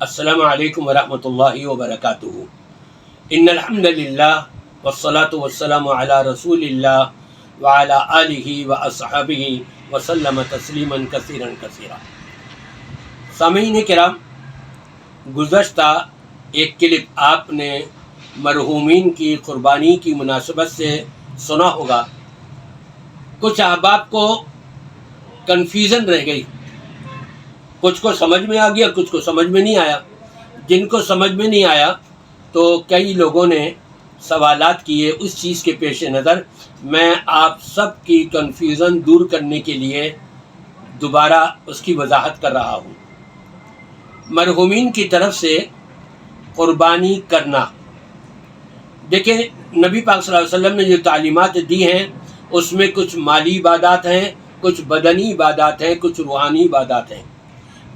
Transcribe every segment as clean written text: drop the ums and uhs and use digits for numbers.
السلام علیکم ورحمۃ اللہ وبرکاتہ۔ ان الحمد للہ والصلاة والسلام علی رسول اللہ وعلی آلہ واصحابہ وسلم تسلیما کثیرا کثیرا۔ سامعین کرام، گزشتہ ایک کلپ آپ نے مرحومین کی قربانی کی مناسبت سے سنا ہوگا۔ کچھ احباب کو کنفیوژن رہ گئی، کچھ کو سمجھ میں آ گیا، کچھ کو سمجھ میں نہیں آیا۔ جن کو سمجھ میں نہیں آیا تو کئی لوگوں نے سوالات کیے، اس چیز کے پیش نظر میں آپ سب کی کنفیوژن دور کرنے کے لیے دوبارہ اس کی وضاحت کر رہا ہوں۔ مرحومین کی طرف سے قربانی کرنا، دیکھیں نبی پاک صلی اللہ علیہ وسلم نے جو تعلیمات دی ہیں اس میں کچھ مالی عبادات ہیں، کچھ بدنی عبادات ہیں، کچھ روحانی عبادات ہیں۔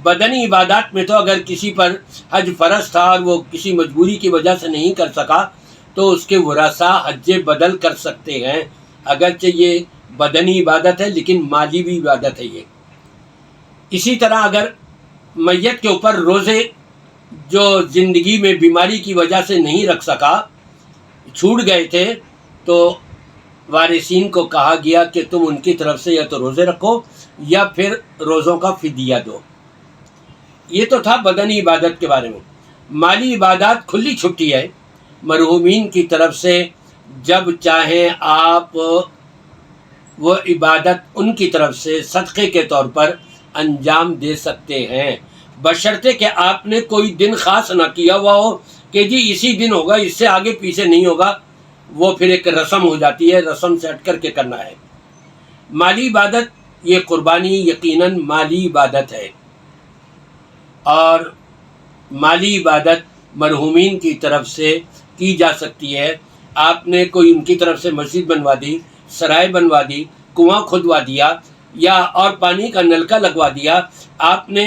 بدنی عبادات میں تو اگر کسی پر حج فرض تھا اور وہ کسی مجبوری کی وجہ سے نہیں کر سکا تو اس کے ورثاء حج بدل کر سکتے ہیں، اگرچہ یہ بدنی عبادت ہے لیکن مالی بھی عبادت ہے یہ۔ اسی طرح اگر میت کے اوپر روزے جو زندگی میں بیماری کی وجہ سے نہیں رکھ سکا، چھوٹ گئے تھے، تو وارثین کو کہا گیا کہ تم ان کی طرف سے یا تو روزے رکھو یا پھر روزوں کا فدیہ دو۔ یہ تو تھا بدنی عبادت کے بارے میں۔ مالی عبادات کھلی چھٹی ہے، مرحومین کی طرف سے جب چاہیں آپ وہ عبادت ان کی طرف سے صدقے کے طور پر انجام دے سکتے ہیں، بشرطے کہ آپ نے کوئی دن خاص نہ کیا ہوا ہو کہ جی اسی دن ہوگا، اس سے آگے پیچھے نہیں ہوگا، وہ پھر ایک رسم ہو جاتی ہے، رسم سے ہٹ کر کے کرنا ہے۔ مالی عبادت، یہ قربانی یقیناً مالی عبادت ہے، اور مالی عبادت مرحومین کی طرف سے کی جا سکتی ہے۔ آپ نے کوئی ان کی طرف سے مسجد بنوا دی، سرائے بنوا دی، کنواں کھدوا دیا یا اور پانی کا نلکا لگوا دیا، آپ نے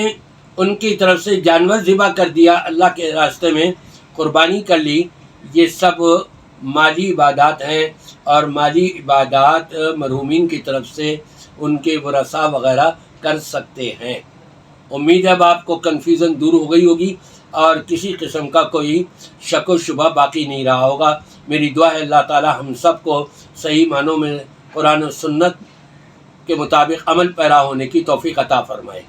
ان کی طرف سے جانور ذبح کر دیا، اللہ کے راستے میں قربانی کر لی، یہ سب مالی عبادات ہیں، اور مالی عبادات مرحومین کی طرف سے ان کے ورثاء وغیرہ کر سکتے ہیں۔ امید ہے اب آپ کو کنفیوژن دور ہو گئی ہوگی اور کسی قسم کا کوئی شک و شبہ باقی نہیں رہا ہوگا۔ میری دعا ہے اللہ تعالی ہم سب کو صحیح معنوں میں قرآن و سنت کے مطابق عمل پیرا ہونے کی توفیق عطا فرمائے۔